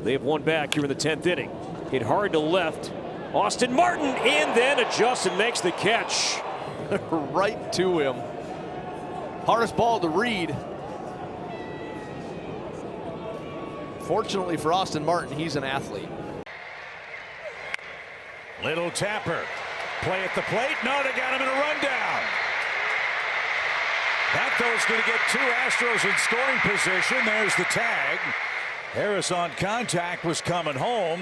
They have one back here in the 10th inning. Hit hard to left. Austin Martin, and then adjusts and makes the catch. Right to him. Hardest ball to read. Fortunately for Austin Martin, he's an athlete. Little tapper. Play at the plate. No, they got him in a rundown. That throw's going to get two Astros in scoring position. There's the tag. Harris on contact was coming home.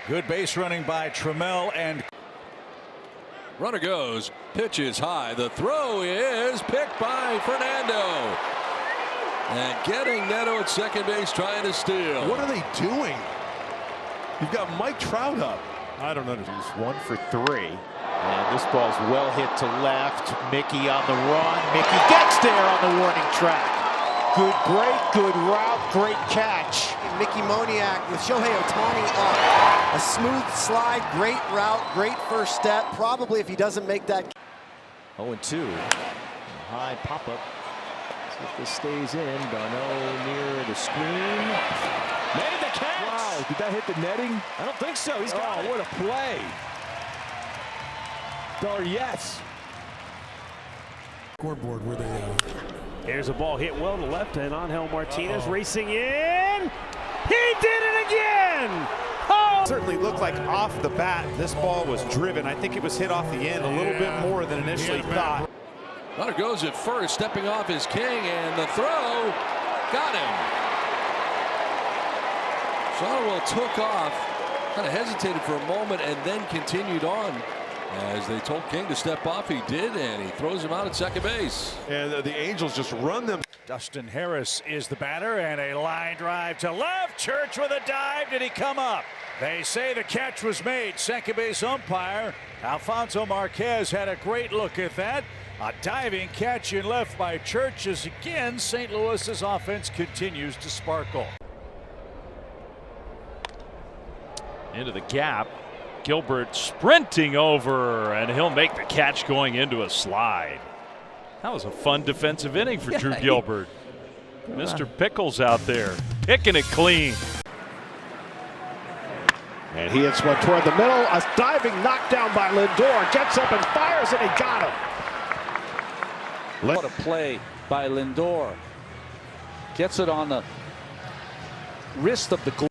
Good base running by Trammell, and runner goes. Pitch is high. The throw is picked by Fernando. And getting Neto at second base, trying to steal. What are they doing? You've got Mike Trout up. I don't know. He's 1 for 3. And this ball's well hit to left. Mickey on the run. Mickey gets there on the warning track. Good break, good route, great catch. Mickey Moniak with Shohei Ohtani up. A smooth slide, great route, great first step. Probably if he doesn't make that. 0-2. High pop-up. See if this stays in. Darno near the screen. Made the catch! Wow, did that hit the netting? I don't think so. He's got it. What a play. Yes. Scoreboard where they There's a ball hit well to left, and Angel Martinez racing in. He did it again! Oh! Certainly looked like off the bat this ball was driven. I think it was hit off the end a little bit more than initially thought. Runner goes at first, stepping off his king, and the throw got him. Shotwell took off, kind of hesitated for a moment, and then continued on. As they told King to step off, he did, and he throws him out at second base. And the Angels just run them. Dustin Harris is the batter, and a line drive to left. Church with a dive. Did he come up? They say the catch was made. Second base umpire Alfonso Marquez had a great look at that. A diving catch in left by Church as again St. Louis's offense continues to sparkle. Into the gap. Gilbert sprinting over, and he'll make the catch going into a slide. That was a fun defensive inning for Drew Gilbert. Mr. Pickles out there picking it clean. And he hits one toward the middle. A diving knockdown by Lindor. Gets up and fires, and he got him. What a play by Lindor. Gets it on the wrist of the glove.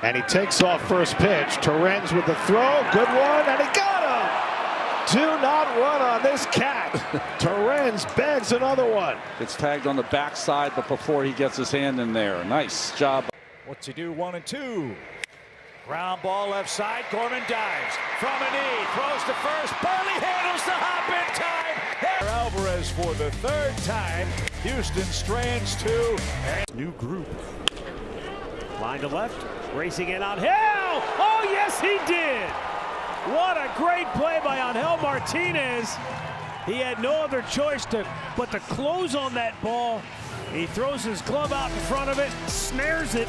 And he takes off first pitch. Torrens with the throw. Good one, and he got him. Do not run on this cat. Torrens bags another one. It's tagged on the backside, but before he gets his hand in there. Nice job. What's he do? 1-2. Ground ball left side. Gorman dives from a knee. Throws to first. Burley handles the hop in time. Alvarez for the third time. Houston strands two. New group. Line to left. Racing in on Hill. Oh, yes, he did. What a great play by Angel Martinez. He had no other choice but to close on that ball. He throws his glove out in front of it, snares it.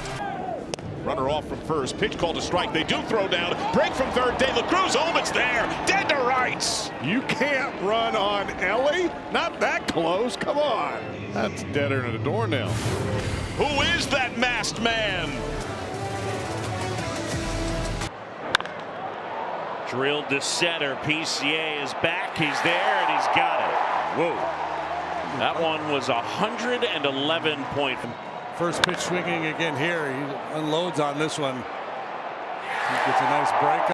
Runner off from first. Pitch called to strike. They do throw down. Break from third. De La Cruz home. It's there. Dead to rights. You can't run on Ellie. Not that close. Come on. That's deader than a doornail. Who is that masked man? Drilled to center. PCA is back. He's there, and he's got it. Whoa. That one was 111 point. First pitch swinging again here. He unloads on this one. He gets a nice break.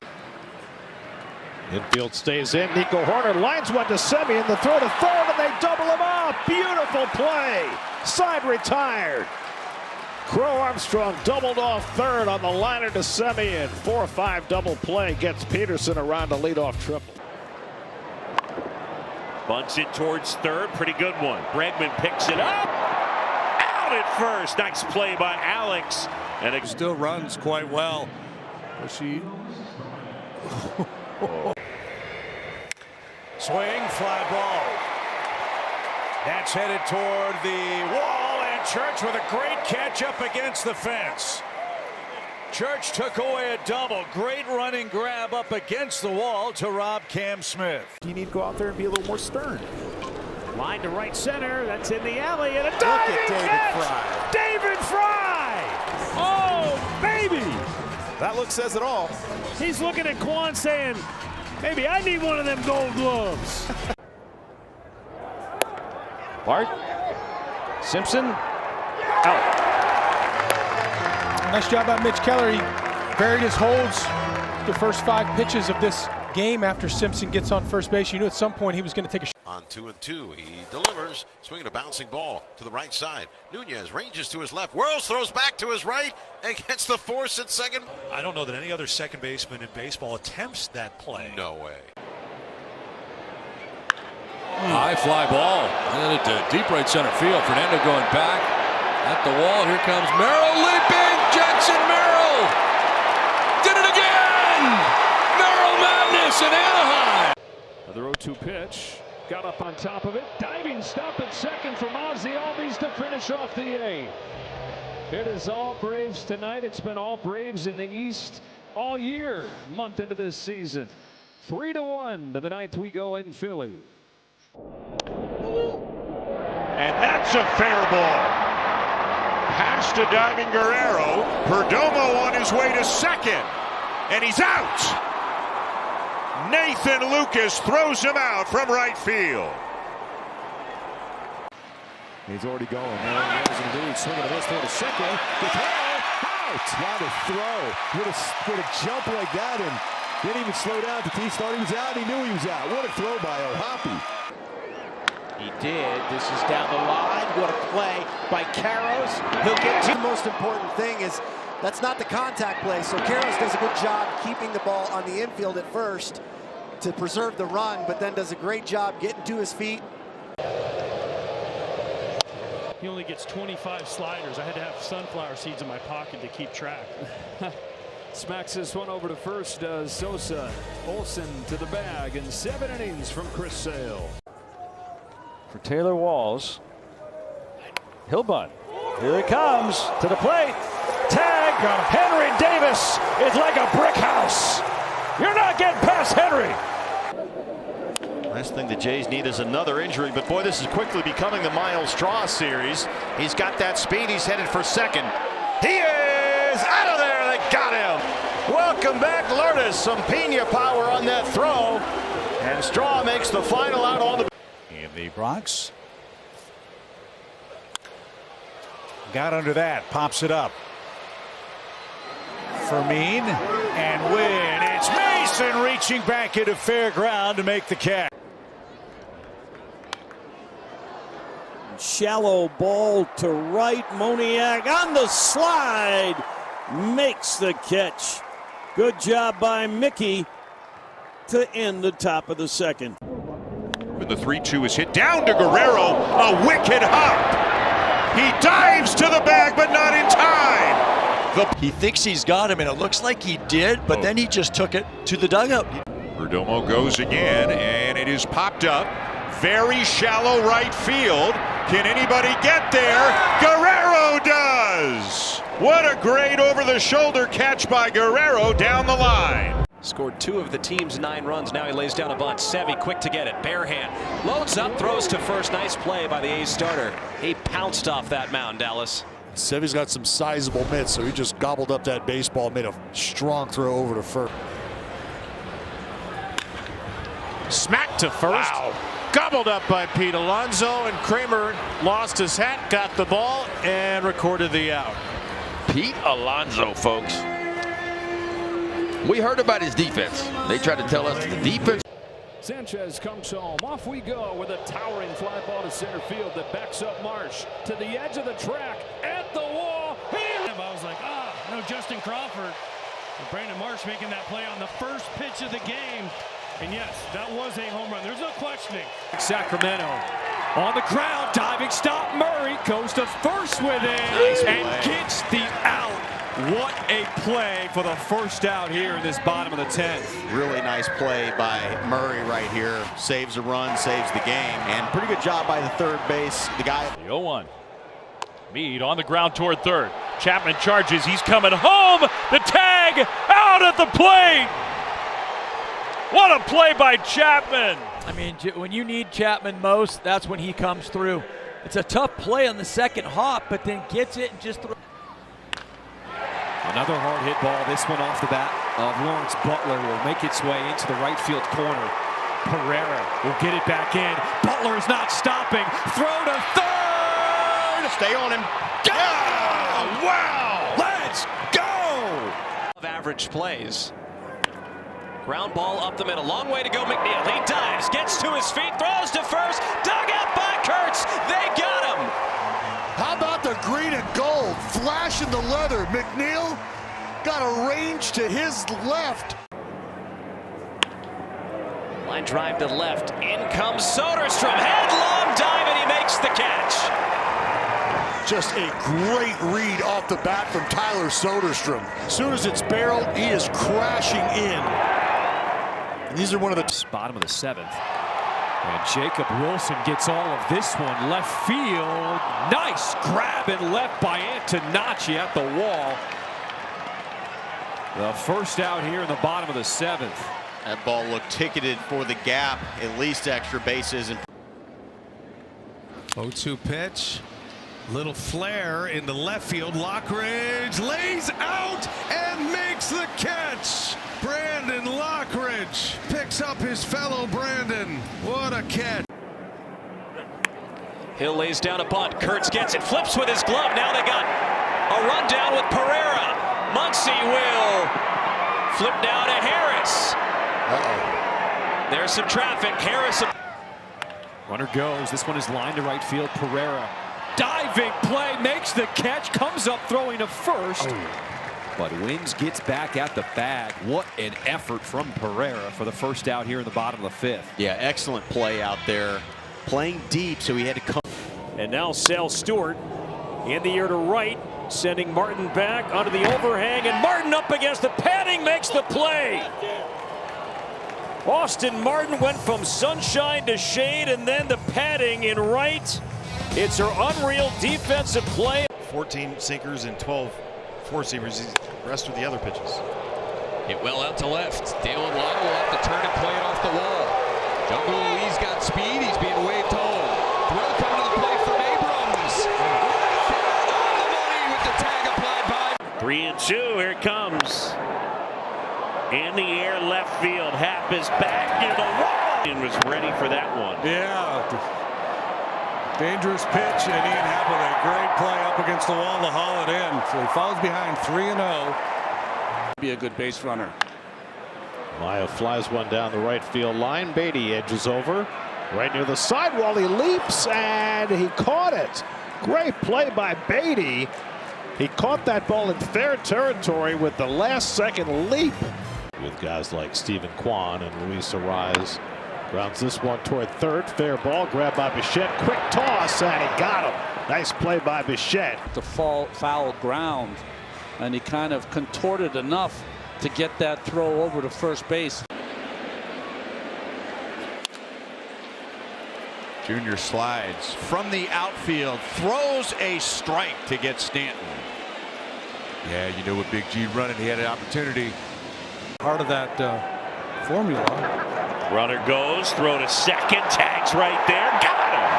Infield stays in. Nico Horner lines one to Semien. The throw to third, and they double him up. Beautiful play. Side retired. Crow Armstrong doubled off third on the liner to Semien. 4-5 double play gets Peterson around a leadoff triple. Bunts it towards third. Pretty good one. Bregman picks it up. Out at first. Nice play by Alex. And it Still runs quite well. She. Swing, fly ball. That's headed toward the wall, and Church with a great catch up against the fence. Church took away a double. Great running grab up against the wall to rob Cam Smith. You need to go out there and be a little more stern. line to right center. That's in the alley, and a diving catch. David Fry. Oh, baby. That look says it all. He's looking at Quan saying, maybe I need one of them gold gloves. Bart. Simpson. Out. Nice job by Mitch Keller. He buried his holds the first 5 pitches of this game after Simpson gets on first base. You knew at some point he was going to take a shot. On 2-2, he delivers, swinging a bouncing ball to the right side. Nunez ranges to his left, whirls, throws back to his right, and gets the force at second. I don't know that any other second baseman in baseball attempts that play. No way. High fly ball. And into deep right center field. Fernando going back at the wall. Here comes Merrill leaping. Jackson Merrill did it again. Merrill madness in Anaheim. Another 0-2 pitch. Got up on top of it. Diving stop at second from Ozzie Albies to finish off the 8th. It is all Braves tonight. It's been all Braves in the East all year, month into this season. 3-1 to the 9th we go in Philly. And that's a fair ball. Pass to diving Guerrero. Perdomo on his way to second. And he's out. Nathan Lucas throws him out from right field. He's already going. There he is indeed. Swinging a miss throw to second. Guerrero out. What a throw. With a jump like that and didn't even slow down. Tatis thought he was out. He knew he was out. What a throw by O'Hoppe. He did. This is down the line. What a play by Karros. He'll get to the most important thing is that's not the contact play. So Karros does a good job keeping the ball on the infield at first to preserve the run, but then does a great job getting to his feet. He only gets 25 sliders. I had to have sunflower seeds in my pocket to keep track. Smacks this one over to first, does Sosa. Olsen to the bag, and 7 innings from Chris Sale. For Taylor Walls. He'll bunt. Here it comes to the plate. Tag. Henry Davis is like a brick house. You're not getting past Henry. Last thing the Jays need is another injury, but boy, this is quickly becoming the Miles Straw series. He's got that speed. He's headed for second. He is out of there. They got him. Welcome back, Lourdes. Some Pena power on that throw. And Straw makes the final out on the In the Bronx. Got under that, pops it up. Fermin and win. It's Mason reaching back into fair ground to make the catch. Shallow ball to right. Moniak on the slide makes the catch. Good job by Mickey to end the top of the second. When the 3-2 is hit down to Guerrero, a wicked hop. He dives to the bag, but not in time. He thinks he's got him, and it looks like he did, but then he just took it to the dugout. Perdomo goes again, and it is popped up. Very shallow right field. Can anybody get there? Guerrero does. What a great over-the-shoulder catch by Guerrero down the line. Scored 2 of the team's 9 runs. Now he lays down a bunt. Sevy quick to get it. Bare hand. Loads up, throws to first. Nice play by the A's starter. He pounced off that mound, Dallas. Sevy's got some sizable mitts, so he just gobbled up that baseball, made a strong throw over to first. Smack to first. Wow. Gobbled up by Pete Alonso, and Kramer lost his hat, got the ball, and recorded the out. Pete Alonso, folks. We heard about his defense. They tried to tell us the defense. Sanchez comes home. Off we go with a towering fly ball to center field that backs up Marsh to the edge of the track at the wall. I was like, no Justin Crawford. Brandon Marsh making that play on the first pitch of the game. And yes, that was a home run. There's no questioning. Sacramento on the ground, diving stop. Murray goes to first with it and gets the out. What a play for the first out here in this bottom of the 10th. Really nice play by Murray right here. Saves a run, saves the game, and pretty good job by the third base. The guy. The 0-1. Meade on the ground toward third. Chapman charges. He's coming home. The tag out at the plate. What a play by Chapman. I mean, when you need Chapman most, that's when he comes through. It's a tough play on the second hop, but then gets it and just throws. Another hard hit ball. This one off the bat of Lawrence Butler will make its way into the right field corner. Pereira will get it back in. Butler is not stopping. Throw to third. Stay on him. Go! Yeah! Wow! Let's go! Average plays. Ground ball up the middle. Long way to go. McNeil. He dives. Gets to his feet. Throws to first. Dug out by Kurtz. They got him. How about the green and gold? Flash in the leather. McNeil got a range to his left. Line drive to left. In comes Soderstrom. Headlong dive, and he makes the catch. Just a great read off the bat from Tyler Soderstrom. As soon as it's barreled, he is crashing in. And these are one of the bottom of the 7th. And Jacob Wilson gets all of this one. Left field. Nice grab and left by Antonacci at the wall. The first out here in the bottom of the 7th. That ball looked ticketed for the gap, at least extra bases. 0-2 pitch. Little flare into left field. Lockridge lays out and makes the catch. Brandon Lockridge picks up his fellow Brandon. What a catch. Hill lays down a bunt. Kurtz gets it. Flips with his glove. Now they got a rundown with Pereira. Muncy will flip now to Harris. There's some traffic. Harris. Runner goes. This one is lined to right field. Pereira. Diving play, makes the catch, comes up throwing to first. But Wins gets back at the bag. What an effort from Pereira for the first out here in the bottom of the 5th. Yeah, excellent play out there. Playing deep, so he had to come. And now Sal Stewart in the air to right, sending Martin back onto the overhang, and Martin up against the padding makes the play. Austin Martin went from sunshine to shade, and then the padding in right. It's her unreal defensive play. 14 sinkers and 12 four-seamers. The rest are the other pitches. Hit well out to left. Dalen Lotto will have to turn and play it off the wall. Jungle Lee's got speed. He's being waved home. Throw coming to the plate from Abrams. On the money with the tag applied by. 3-2. Here it comes. In the air, left field. Happ is back near the wall. And was ready for that one. Yeah. Dangerous pitch, and Ian Happ with a great play up against the wall to haul it in. So he falls behind 3-0. Be a good base runner. Maya flies one down the right field line. Beatty edges over right near the sidewall. He leaps and he caught it. Great play by Beatty. He caught that ball in fair territory with the last second leap. With guys like Stephen Kwan and Luis Arraez. Grounds this one toward third. Fair ball grabbed by Bichette. Quick toss and he got him. Nice play by Bichette. The foul ground, and he kind of contorted enough to get that throw over to first base. Junior slides from the outfield, throws a strike to get Stanton. Yeah, you know, with Big G running, he had an opportunity. Part of that formula. Runner goes, throw to second, tags right there, got him.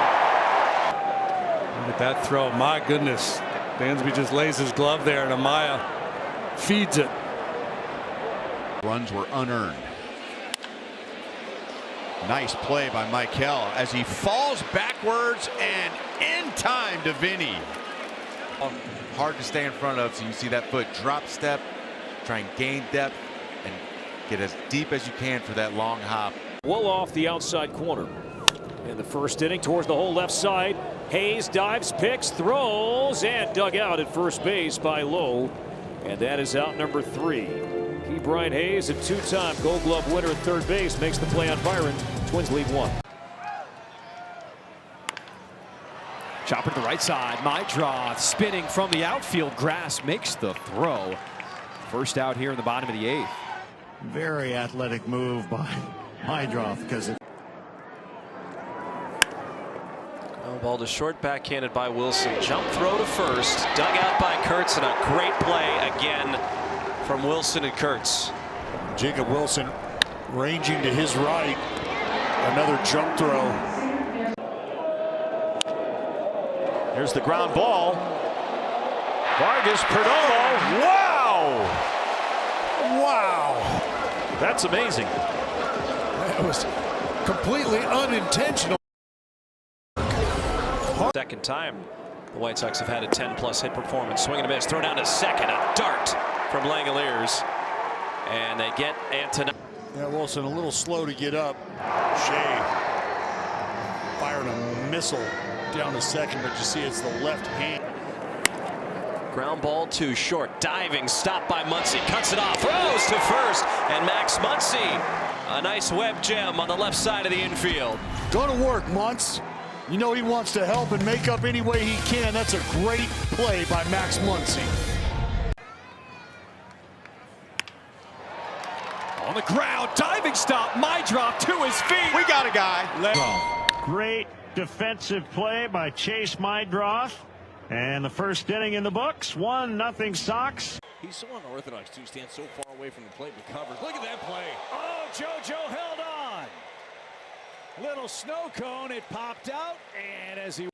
Look at that throw, my goodness. Dansby just lays his glove there and Amaya feeds it. Runs were unearned. Nice play by Michael as he falls backwards and in time to Vinny. Hard to stay in front of, so you see that foot drop step, try and gain depth and get as deep as you can for that long hop. Well off the outside corner. In the first inning towards the whole left side. Hayes dives, picks, throws, and dug out at first base by Lowe. And that is out number 3. Key Brian Hayes, a 2-time Gold Glove winner at third base, makes the play on Byron. Twins lead 1. Chopper to the right side. Mydroth spinning from the outfield grass makes the throw. First out here in the bottom of the 8th. Very athletic move by Mydroth because it. Ball to short, backhanded by Wilson. Jump throw to first. Dug out by Kurtz, and a great play again from Wilson and Kurtz. Jacob Wilson ranging to his right. Another jump throw. Here's the ground ball. Vargas Perdomo. Wow! Wow. Wow. That's amazing. That was completely unintentional. Second time the White Sox have had a 10-plus hit performance. Swing and a miss, throw down to second, a dart from Langoliers, and they get Antonelli. Yeah, Wilson a little slow to get up. Shea firing a missile down to second, but you see it's the left hand. Ground ball to short, diving, stop by Muncy, cuts it off, throws to first, and Max Muncy, a nice web gem on the left side of the infield. Go to work, Muntz. You know he wants to help and make up any way he can. That's a great play by Max Muncy. On the ground, diving stop, my drop to his feet. We got a guy. Great defensive play by Chase Mydroth. And the first inning in the books, 1-0 Sox. He's so unorthodox, too. Stands so far away from the plate but covers. Look at that play. Oh, JoJo held on. Little snow cone, it popped out, and as he...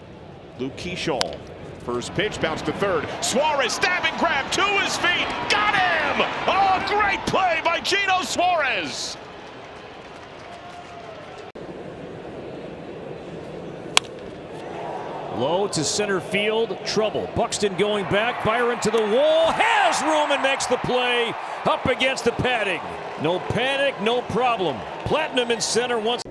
Luke Keyshaw. First pitch, bounce to third. Suarez stabbing grab to his feet. Got him! Oh, great play by Gino Suarez. Low to center field, trouble. Buxton going back, Byron to the wall, has room and makes the play up against the padding. No panic, no problem. Platinum in center once.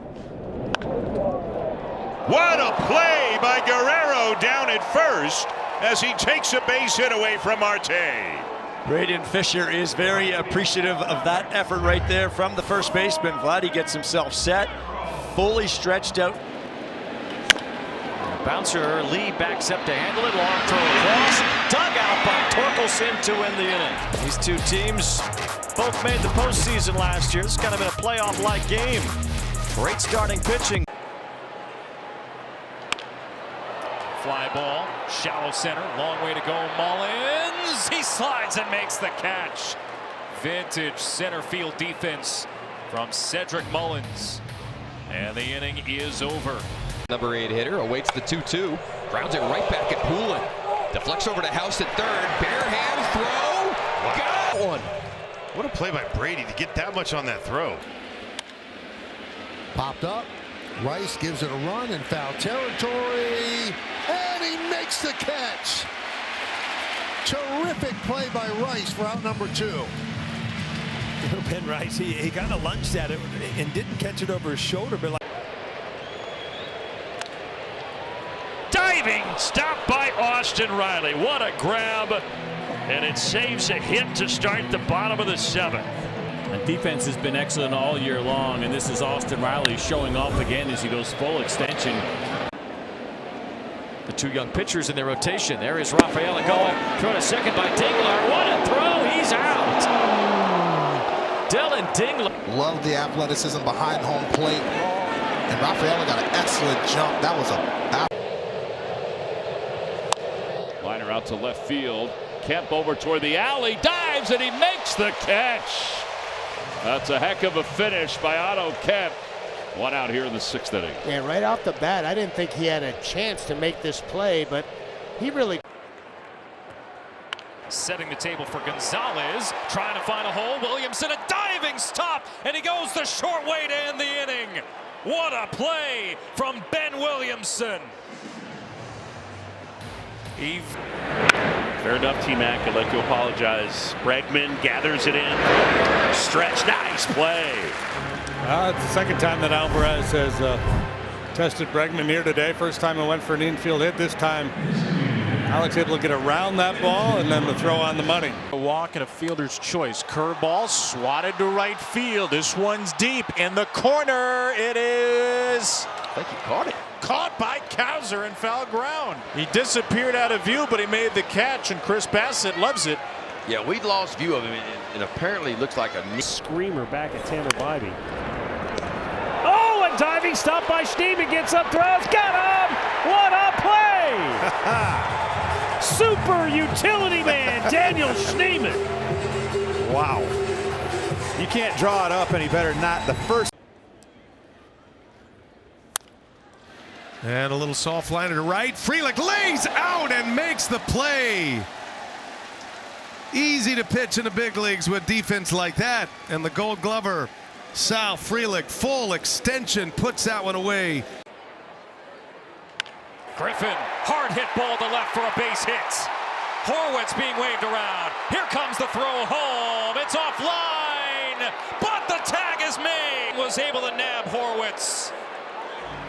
What a play by Guerrero down at first as he takes a base hit away from Marte. Braden Fisher is very appreciative of that effort right there from the first baseman. Vladdy gets himself set, fully stretched out. Bouncer, Lee backs up to handle it. Long throw across. Dug out by Torkelson to win the inning. These two teams both made the postseason last year. This has kind of been a playoff-like game. Great starting pitching. Fly ball, shallow center, long way to go. Mullins, he slides and makes the catch. Vintage center field defense from Cedric Mullins. And the inning is over. Number 8 hitter awaits the 2-2. Grounds it right back at Poulin. Deflects over to House at third. Bare hand throw. Got one. What a play by Brady to get that much on that throw. Popped up. Rice gives it a run in foul territory. And he makes the catch. Terrific play by Rice for out number 2. Ben Rice, he kind of lunged at it and didn't catch it over his shoulder, but like diving stop by Austin Riley. What a grab, and it saves a hit to start the bottom of the 7th. And defense has been excellent all year long, and this is Austin Riley showing off again as he goes full extension. The two young pitchers in their rotation. There is Rafaela going. Thrown to second by Dingler. What a throw! He's out. Dylan Dingler. Love the athleticism behind home plate. And Rafaela got an excellent jump. That was a... Liner out to left field. Kemp over toward the alley. Dives and he makes the catch. That's a heck of a finish by Otto Kemp. One out here in the 6th inning. Yeah, right off the bat, I didn't think he had a chance to make this play, but he really... setting the table for Gonzalez, trying to find a hole. Williamson, a diving stop, and he goes the short way to end the inning. What a play from Ben Williamson. Fair enough, T-Mac. I'd like to apologize. Bregman gathers it in. Stretch, nice play. It's the second time that Alvarez has tested Bregman here today. First time it went for an infield hit. This time Alex able to get around that ball and then the throw on the money. A walk and a fielder's choice. Curveball swatted to right field. This one's deep in the corner. It is. I think he caught it. Caught by Kowser in foul ground. He disappeared out of view, but he made the catch, and Chris Bassett loves it. Yeah, we lost view of him, and apparently looks like a screamer back at Tanner Bybee. Oh, a diving stop by Schneemann, gets up, throws, got him! What a play! Super utility man, Daniel Schneemann. Wow. You can't draw it up any better than that. The first. And a little soft liner to right. Frelick lays out and makes the play. Easy to pitch in the big leagues with defense like that. And the Gold Glover, Sal Frelick, full extension, puts that one away. Griffin, hard hit ball to left for a base hit. Horwitz being waved around. Here comes the throw home. It's offline, but the tag is made. Was able to nab Horwitz.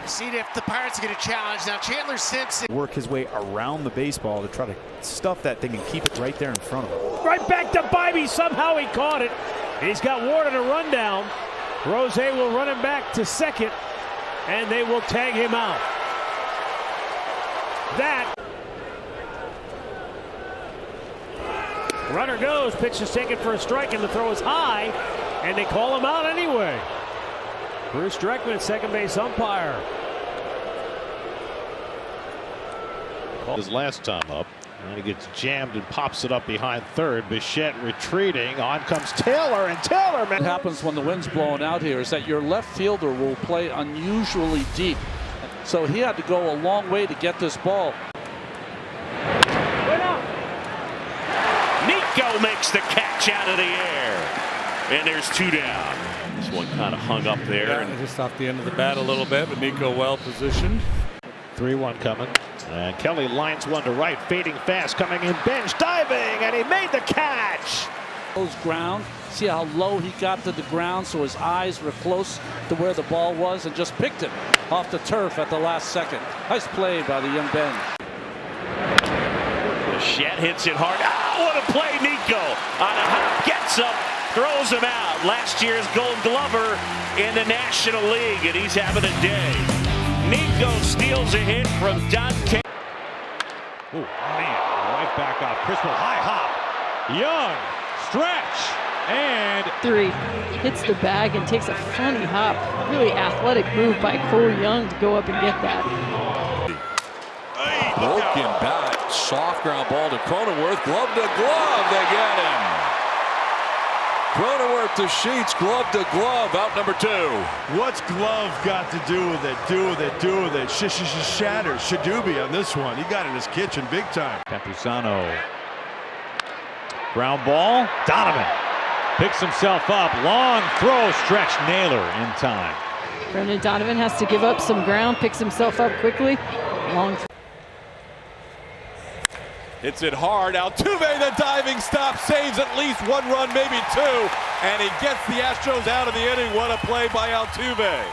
See if the Pirates are going to challenge. Now Chandler Simpson. Work his way around the baseball to try to stuff that thing and keep it right there in front of him. Right back to Bybee. Somehow he caught it. He's got Ward to run down. Rose will run him back to second, and they will tag him out. That. Runner goes. Pitch is taken for a strike, and the throw is high, and they call him out anyway. Bruce Dreckman, second base umpire. His last time up, and he gets jammed and pops it up behind third. Bichette retreating. On comes Taylor, and Taylor. What happens when the wind's blowing out here is that your left fielder will play unusually deep. So he had to go a long way to get this ball. Nico makes the catch out of the air, and there's two down. This one kind of hung up there. Yeah, just off the end of the bat a little bit, but Nico well positioned. 3-1 coming. And Kelly lines one to right, fading fast, coming in bench, diving, and he made the catch. Goes ground. See how low he got to the ground, so his eyes were close to where the ball was and just picked it off the turf at the last second. Nice play by the young Ben. Bichette hits it hard. What a play, Nico. On a hop, gets up, throws him out. Last year's Gold Glover in the National League, and he's having a day. Nico steals a hit from Dante. Oh, man, right back off. Crystal, high hop. Young, stretch, and 3. Hits the bag and takes a funny hop. Really athletic move by Cole Young to go up and get that. Broken bat, soft ground ball to Cronenworth, glove to glove, they get him. Cronenworth to Sheets, glove to glove, out number 2. What's glove got to do with it? Do with it. Shatters. Shadubi on this one. He got in his kitchen big time. Campusano. Ground ball. Donovan picks himself up. Long throw, stretch. Naylor in time. Brendan Donovan has to give up some ground, picks himself up quickly. Long. Hits it hard. Altuve, the diving stop, saves at least 1 run, maybe 2, and he gets the Astros out of the inning. What a play by Altuve.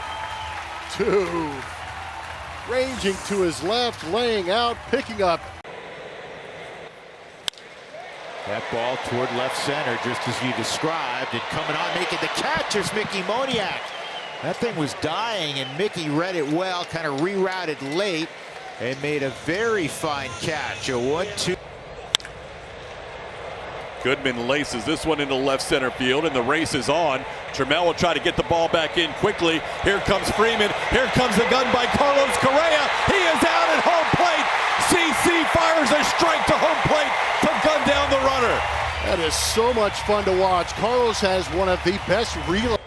2. Ranging to his left, laying out, picking up. That ball toward left center, just as you described, and coming on, making the catch is Mickey Moniak. That thing was dying, and Mickey read it well, kind of rerouted late, and made a very fine catch. A 1-2. Goodman laces this one into left center field, and the race is on. Trammell will try to get the ball back in quickly. Here comes Freeman. Here comes the gun by Carlos Correa. He is out at home plate. CC fires a strike to home plate to gun down the runner. That is so much fun to watch. Carlos has one of the best real.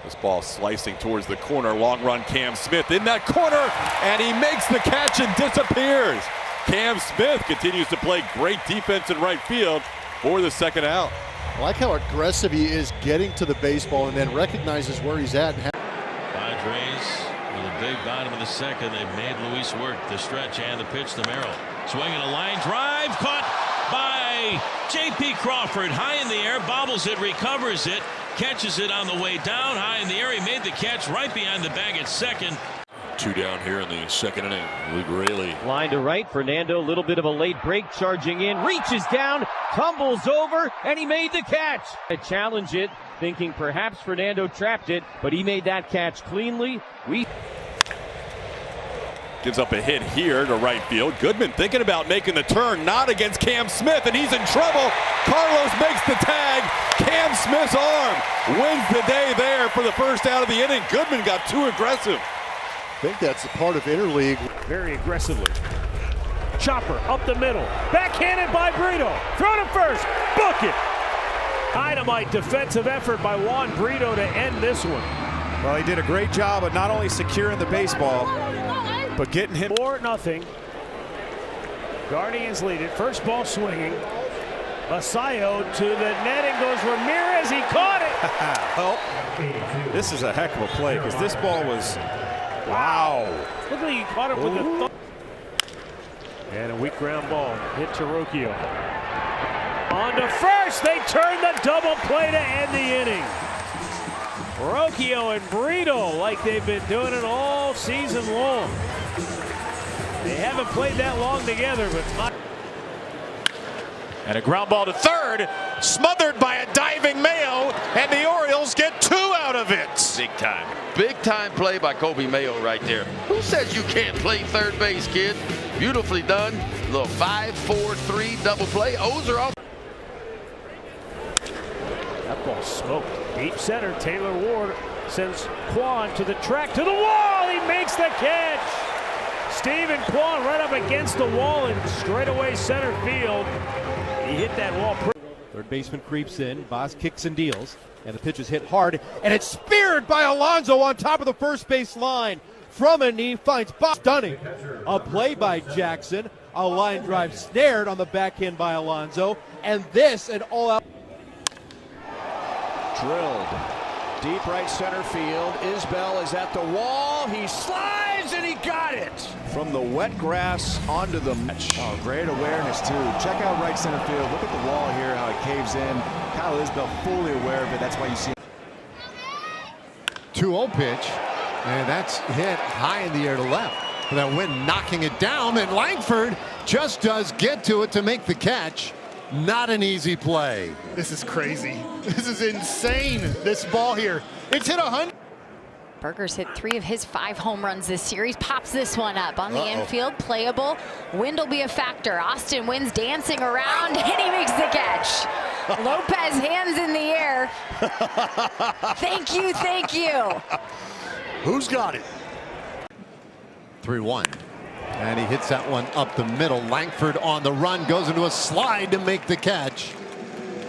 This ball slicing towards the corner. Long run, Cam Smith in that corner, and he makes the catch and disappears. Cam Smith continues to play great defense in right field for the second out. I like how aggressive he is getting to the baseball and then recognizes where he's at. Padres with a big bottom of the second. They've made Luis work the stretch and the pitch to Merrill. Swinging a line drive, caught by J.P. Crawford. High in the air, bobbles it, recovers it, catches it on the way down. High in the air, he made the catch right behind the bag at second. 2 down here in the second inning. Luke Raley. Line to right. Fernando, a little bit of a late break, charging in, reaches down, tumbles over, and he made the catch. I challenge it, thinking perhaps Fernando trapped it, but he made that catch cleanly. Gives up a hit here to right field. Goodman thinking about making the turn, not against Cam Smith, and he's in trouble. Carlos makes the tag. Cam Smith's arm wins the day there for the first out of the inning. Goodman got too aggressive. I think that's a part of interleague. Very aggressively. Chopper up the middle. Backhanded by Brito. Throw to first. Book it. Dynamite defensive effort by Juan Brito to end this one. Well, he did a great job of not only securing the baseball, but getting him. 4-0. Guardians lead it. First ball swinging. Basayo to the net and goes Ramirez. He caught it. Well, this is a heck of a play because this ball was, wow. Look like he caught it with the thumb. And a weak ground ball hit to Rocchio. On to first. They turn the double play to end the inning. Rocchio and Brito like they've been doing it all season long. They haven't played that long together, but. And a ground ball to third, smothered by a diving Mayo, and the Orioles get 2 out of it. Big time. Big time play by Kobe Mayo right there. Who says you can't play third base, kid? Beautifully done. Little 5-4-3 double play. O's are off. That ball smoked. Deep center, Taylor Ward sends Kwan to the track, to the wall. He makes the catch. Steven Kwan right up against the wall in straightaway center field. He hit that wall. Third baseman creeps in. Boss kicks and deals. And the pitch is hit hard. And it's speared by Alonso on top of the first base line. From a knee, finds Boss. Stunning. A play by Jackson. A line drive snared on the backhand by Alonso. And this an all-out. Drilled. Deep right center field. Isbell is at the wall. He slides and he got it. From the wet grass onto the match. Oh, great awareness, too. Check out right center field. Look at the wall here, how it caves in. Kyle Isbell fully aware of it. That's why you see it. 2-0 pitch, and that's hit high in the air to left. And that wind knocking it down, and Langford just does get to it to make the catch. Not an easy play. This is crazy. This is insane, this ball here. It's hit 100. Burger's hit 3 of his 5 home runs this series. Pops this one up on the infield. Playable. Wind will be a factor. Austin Wynn's dancing around, and he makes the catch. Lopez hands in the air. Thank you, thank you. Who's got it? 3-1. And he hits that one up the middle. Langford on the run, goes into a slide to make the catch.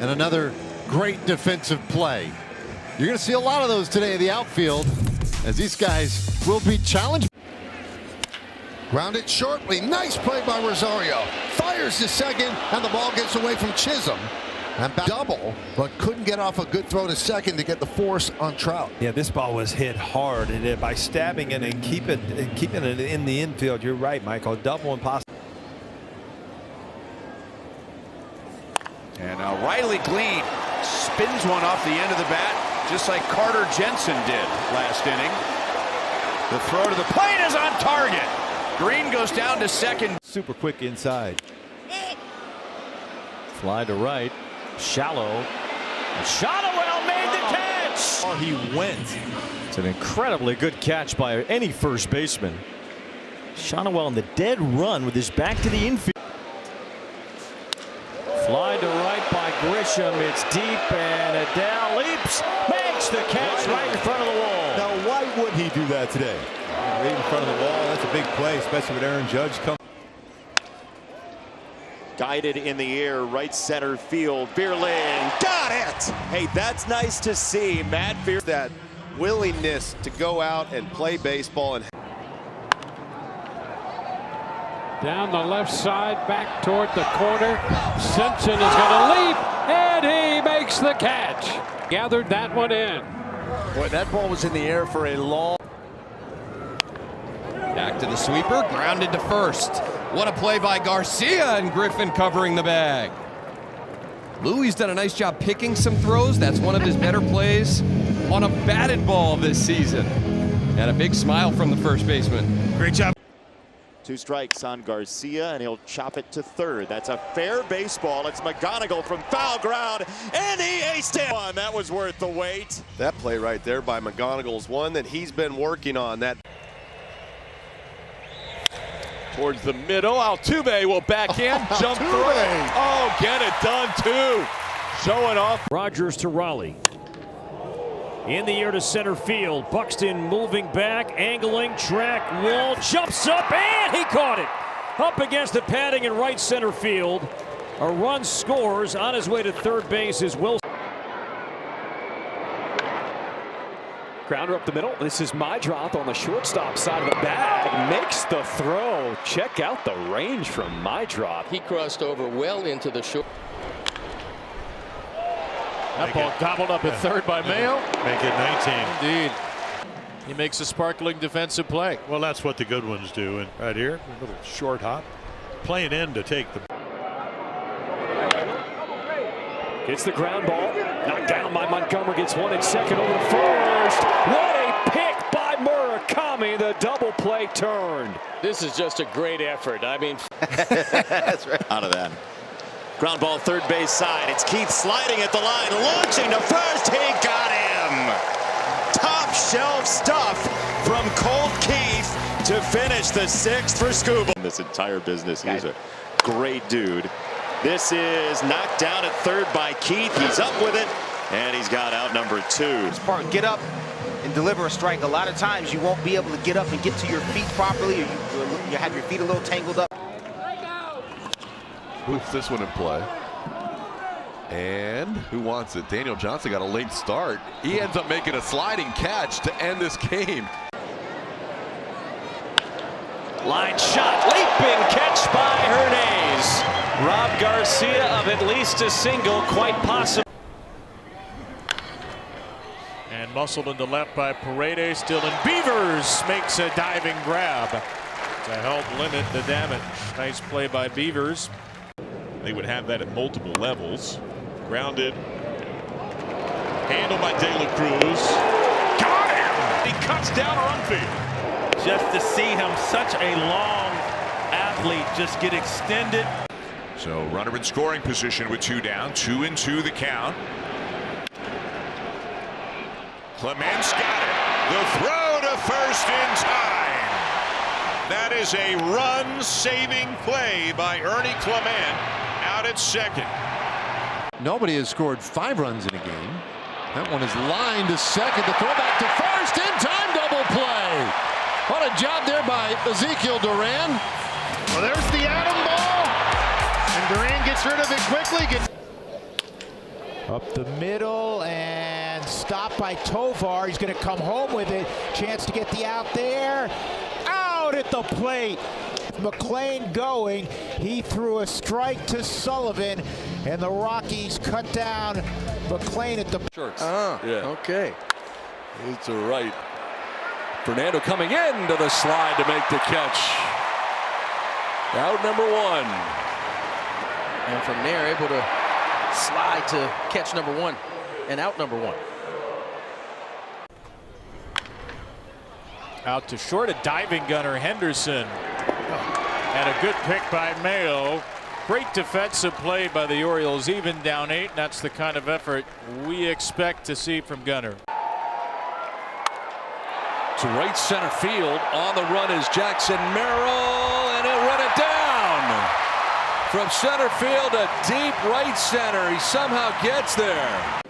And another great defensive play. You're going to see a lot of those today in the outfield, as these guys will be challenged. Grounded shortly. Nice play by Rosario. Fires to second, and the ball gets away from Chisholm. And double, but couldn't get off a good throw to second to get the force on Trout. Yeah, this ball was hit hard, and by stabbing it and keeping it in the infield, you're right, Michael. Double impossible. And Riley Glean spins one off the end of the bat, just like Carter Jensen did last inning. The throw to the plate is on target. Green goes down to second. Super quick inside. Fly to right. Shallow. Shotwell made the catch. He went. It's an incredibly good catch by any first baseman. Shotwell on the dead run with his back to the infield. Fly to right by Grisham. It's deep, and Adele leaps, makes the catch right in front of the wall. Now, why would he do that today? Right in front of the wall. That's a big play, especially with Aaron Judge coming. Guided in the air, right center field. Bierling got it. Hey, that's nice to see. Matt Beer. That willingness to go out and play baseball and. Down the left side, back toward the corner. Simpson is going to leap, and he makes the catch. Gathered that one in. Boy, that ball was in the air for a long. Back to the sweeper, grounded to first. What a play by Garcia, and Griffin covering the bag. Louis done a nice job picking some throws. That's one of his better plays on a batted ball this season. And a big smile from the first baseman. Great job. 2 strikes on Garcia, and he'll chop it to third. That's a fair baseball. It's McGonigal from foul ground, and he aced it. That was worth the wait. That play right there by McGonigal's one that he's been working on. That. Towards the middle, Altuve will backhand, jump through. Oh, get it done too. Showing off. Rogers to Raleigh. In the air to center field. Buxton moving back, angling, track, wall, jumps up, and he caught it. Up against the padding in right center field. A run scores. On his way to third base is Wilson. Grounder up the middle. This is Maidroth on the shortstop side of the bag. Makes the throw. Check out the range from Maidroth. He crossed over well into the short. That ball gobbled up at third by Mayo. Make it 19. Indeed. He makes a sparkling defensive play. Well, that's what the good ones do. And right here, a little short hop. Playing in to take the. Gets the ground ball. Knocked down by Montgomery. Gets one and second over to first. What a pick by Murakami. The double play turned. This is just a great effort. I mean, That's right. Out of that. Ground ball third base side. It's Keith sliding at the line, launching to first. He got him. Top shelf stuff from Colt Keith to finish the 6th for Scuba. This entire business, he's a great dude. This is knocked down at third by Keith. He's up with it, and he's got out number 2. Get up and deliver a strike. A lot of times you won't be able to get up and get to your feet properly, or you have your feet a little tangled up. Puts this one in play. And who wants it? Daniel Johnson got a late start. He ends up making a sliding catch to end this game. line shot, leaping catch by Hernandez. Rob Garcia of at least a single, quite possible. And muscled into left by Paredes. Dylan Beavers makes a diving grab to help limit the damage. Nice play by Beavers. They would have that at multiple levels. Grounded. Handled by De La Cruz. Got him! He cuts down Infield. Just to see him, such a long athlete, just get extended. So runner in scoring position with 2 down. 2-2 the count. Clements got it. The throw to first in time. That is a run-saving play by Ernie Clement out at second. Nobody has scored 5 runs in a game. That one is lined to second. The throw back to first. In time, double play. What a job there by Ezekiel Duran. Well, there's the Adam ball. And Duran gets rid of it quickly. Up the middle and stopped by Tovar. He's going to come home with it. Chance to get the out there. Out at the plate. McLean going. He threw a strike to Sullivan, and the Rockies cut down McLean at the shirts. Yeah. Okay. It's a right. Fernando coming into the slide to make the catch. Out number 1. And from there, able to slide to catch number 1 and out number 1. Out to short, a diving gunner, Henderson. And a good pick by Mayo. Great defensive play by the Orioles, even down 8. And that's the kind of effort we expect to see from Gunner. To right center field. On the run is Jackson Merrill, and he'll run it down. From center field to deep right center. He somehow gets there.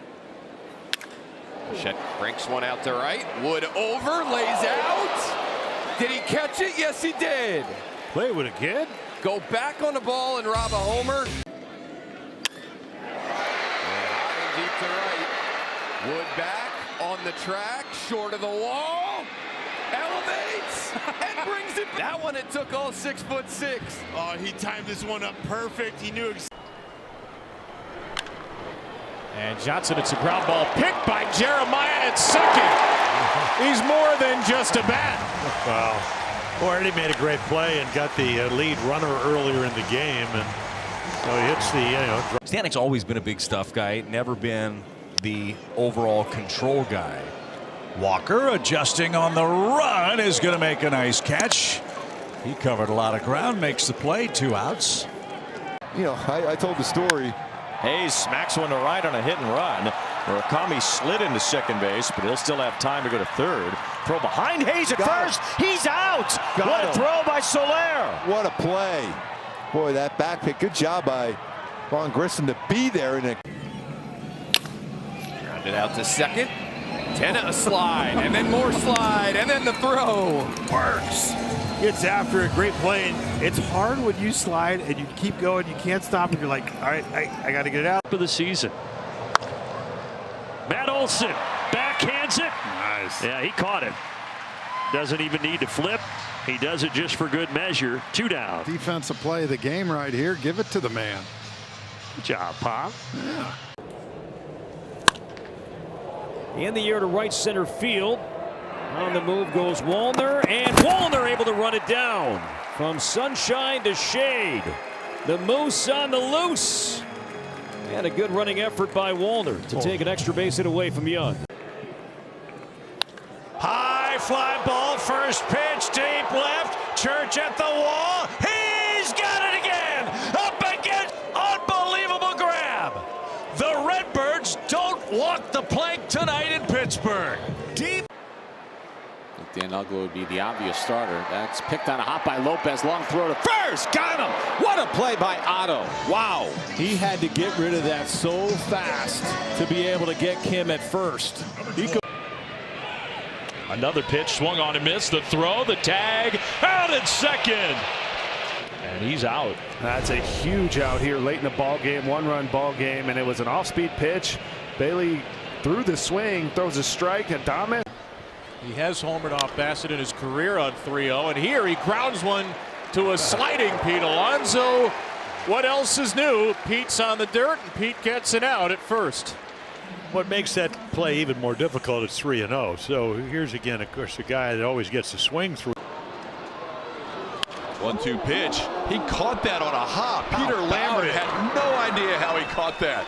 Shet breaks one out to right. Wood over, lays out. Did he catch it? Yes, he did. Play with a kid. Go back on the ball and rob a homer. And deep to right. Wood back on the track, short of the wall. Elevates and brings it. That one, it took all 6'6". Oh, he timed this one up perfect. He knew exactly. And Johnson, it's a ground ball picked by Jeremiah at second. He's more than just a bat. Wow. Already made a great play and got the lead runner earlier in the game, and so he hits the Stanek's always been a big stuff guy, never been the overall control guy. Walker adjusting on the run is going to make a nice catch. He covered a lot of ground, makes the play, 2 outs. You know, I told the story. Hayes smacks one to right on a hit and run. Murakami slid into second base, but he'll still have time to go to third. Throw behind Hayes at first. He's out. What a throw by Soler. What a play. Boy, that back pick. Good job by Ron Grissom to be there. Grounded out to second. Tenna a slide, and then more slide, and then the throw. Works. Gets after a great play. And it's hard when you slide and you keep going. You can't stop, and you're like, all right, I got to get it out. For the season. Matt Olson backhands it. Nice. Yeah, he caught it. Doesn't even need to flip. He does it just for good measure. 2 down. Defensive play of the game right here. Give it to the man. Good job, Pop. Yeah. In the air to right center field. On the move goes Wallner, and Wallner able to run it down. From sunshine to shade. The Moose on the loose. And a good running effort by Wallner to take an extra base hit away from Young. High fly ball, first pitch, deep left. Church at the wall. He's got it again. Up again. Unbelievable grab. The Redbirds don't walk the plank tonight in Pittsburgh. Deep. Dan Uggla would be the obvious starter. That's picked on a hop by Lopez. Long throw to first. Got him. What a play by Otto. Wow. He had to get rid of that so fast to be able to get Kim at first. Another pitch swung on and missed. The throw, the tag, out at second. And he's out. That's a huge out here late in the ball game. One-run ball game, and it was an off-speed pitch. Bailey threw the swing, throws a strike. Adames. He has homered off Bassett in his career on 3-0, and here he grounds one to a sliding Pete Alonso. What else is new? Pete's on the dirt, and Pete gets it out at first. What makes that play even more difficult is 3-0. So here's again, of course, the guy that always gets the swing through. 1-2 pitch. He caught that on a hop. Peter Lambert had no idea how he caught that.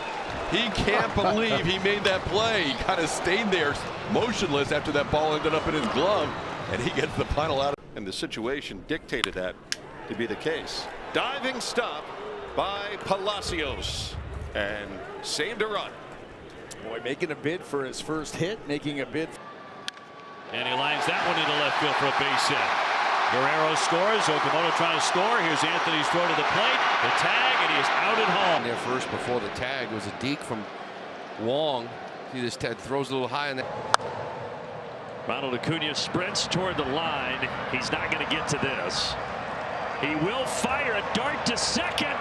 He can't believe he made that play. He kind of stayed there motionless after that ball ended up in his glove, and he gets the final out. And the situation dictated that to be the case. Diving stop by Palacios and saved a run. Boy, making a bid for his first hit, making a bid. And he lines that one into left field for a base hit. Guerrero scores. Okamoto trying to score. Here's Anthony's throw to the plate. The tag, and he is out at home. There first before the tag was a deke from Wong. See this tag throws a little high in there. Ronald Acuna sprints toward the line. He's not going to get to this. He will fire a dart to second.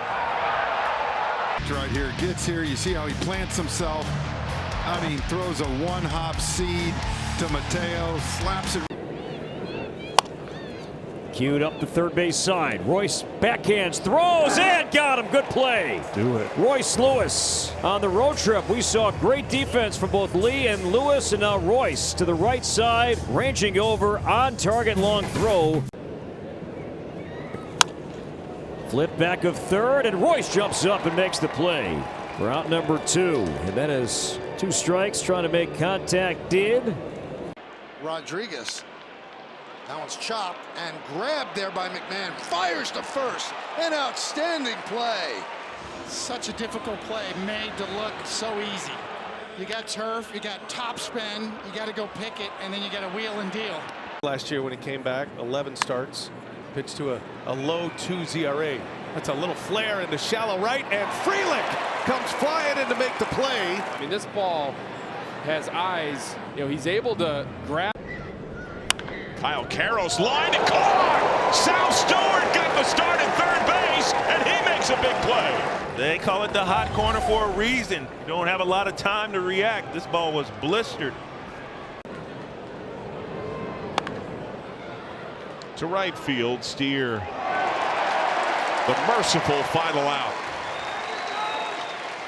Right here, gets here. You see how he plants himself. I mean, throws a one-hop seed to Mateo, slaps it. Queued up the third base side. Royce backhands, throws, and got him. Good play. Do it. Royce Lewis on the road trip. We saw great defense from both Lee and Lewis, and now Royce to the right side, ranging over on target, long throw. Flip back of third, and Royce jumps up and makes the play. We're out number 2, and that is 2 strikes. Trying to make contact, did. Rodriguez. That one's chopped and grabbed there by McMahon. Fires to first. An outstanding play. Such a difficult play made to look so easy. You got turf, you got top spin, you got to go pick it, and then you got to wheel and deal. Last year when he came back, 11 starts, pitched to a low 2 ZRA. That's a little flare into shallow right, and Frelick comes flying in to make the play. I mean, this ball has eyes. You know, he's able to grab. Kyle Carroll's line and caught. Sal Stewart got the start at third base, and he makes a big play. They call it the hot corner for a reason. You don't have a lot of time to react. This ball was blistered. To right field, Steer. The merciful final out.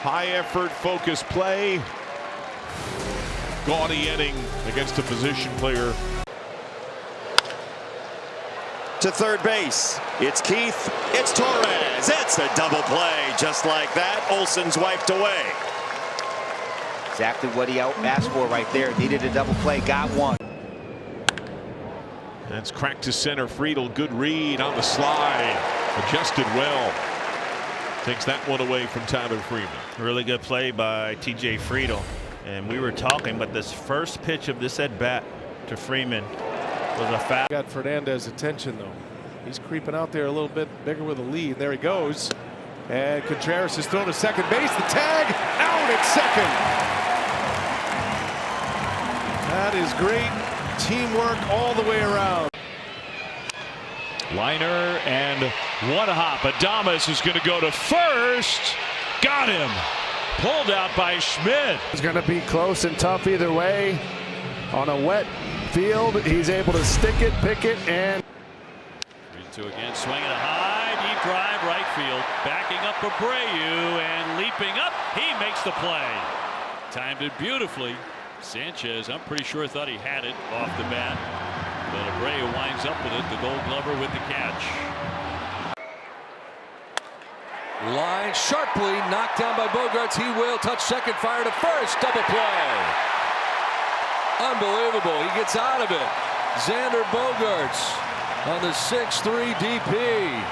High effort, focused play. Gaudy inning against a position player. To third base, it's Keith, it's Torres, it's a double play. Just like that, Olsen's wiped away. Exactly what he asked for right there. Needed a double play, got one. That's cracked to center. Friedel, good read on the slide. Adjusted well. Takes that one away from Tyler Freeman. Really good play by TJ Friedel. And we were talking, but this first pitch of this at bat to Freeman was a foul. Got Fernandez's attention though. He's creeping out there a little bit bigger with a lead. There he goes. And Contreras is thrown to second base. The tag out at second. That is great teamwork all the way around. Liner and one hop. Adames is going to go to first. Got him. Pulled out by Schmidt. It's going to be close and tough either way. On a wet field, he's able to stick it, pick it, and 3-2 again, swinging a high, deep drive, right field. Backing up Abreu and leaping up. He makes the play. Timed it beautifully. Sanchez, I'm pretty sure, thought he had it off the bat, but Abreu winds up with it. The Gold Glover with the catch. Line sharply knocked down by Bogarts. He will touch second, fire to first. Double play. Unbelievable. He gets out of it. Xander Bogarts on the 6-3 DP.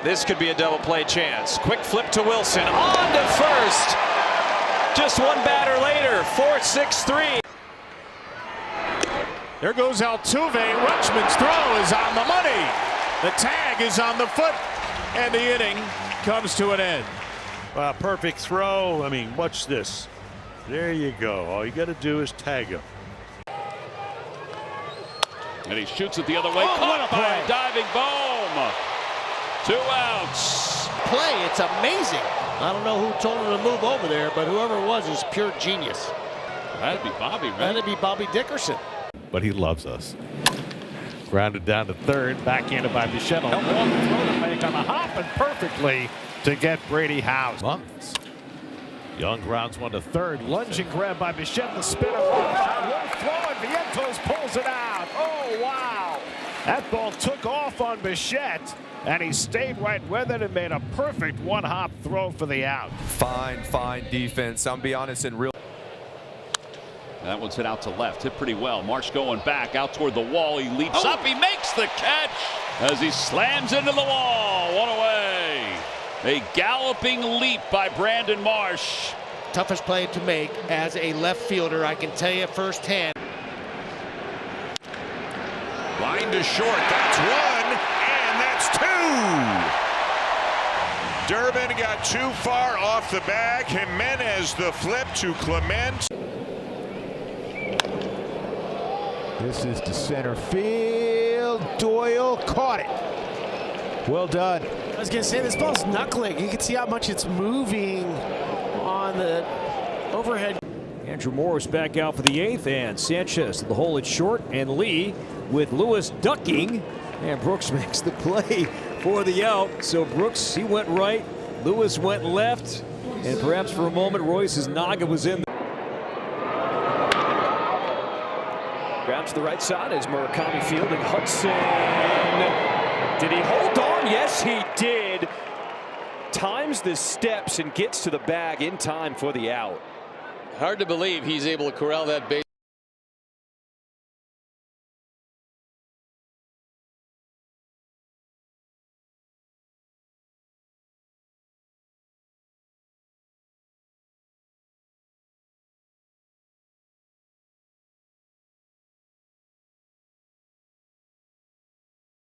This could be a double play chance. Quick flip to Wilson. On to first. Just one batter later. 4-6-3. There goes Altuve. Rutschman's throw is on the money. The tag is on the foot, and the inning comes to an end. Perfect throw. I mean, watch this. There you go. All you got to do is tag him. And he shoots it the other way. Caught by a diving Bohm. 2 outs. Play, it's amazing. I don't know who told him to move over there, but whoever it was is pure genius. That'd be Bobby, right? That'd be Bobby Dickerson. But he loves us. Grounded down to third, backhanded by Bichette. A long throw to make on the hop and perfectly to get Brady House. Young grounds one to third. Lunging grab by Bichette. The spinner. One throw and Vientos pulls it out. Oh, wow. That ball took off on Bichette, and he stayed right with it and made a perfect one-hop throw for the out. Fine defense. I'll be honest, in real. That one's hit out to left. Hit pretty well. Marsh going back out toward the wall. He leaps up. He makes the catch as he slams into the wall. One away. A galloping leap by Brandon Marsh. Toughest play to make as a left fielder, I can tell you firsthand. Line to short. That's one, and that's two. Durbin got too far off the bag. Jimenez the flip to Clement. This is to center field. Doyle caught it. Well done. I was going to say, this ball's knuckling. You can see how much it's moving on the overhead. Andrew Morris back out for the 8th, and Sanchez to the hole at short, and Lee with Lewis ducking, and Brooks makes the play for the out. So Brooks, he went right, Lewis went left, and perhaps for a moment Royce's noggin was in. Ground to the right side as Murakami fielding. Hudson. Did he hold on? Yes, he did. Times the steps and gets to the bag in time for the out. Hard to believe he's able to corral that base.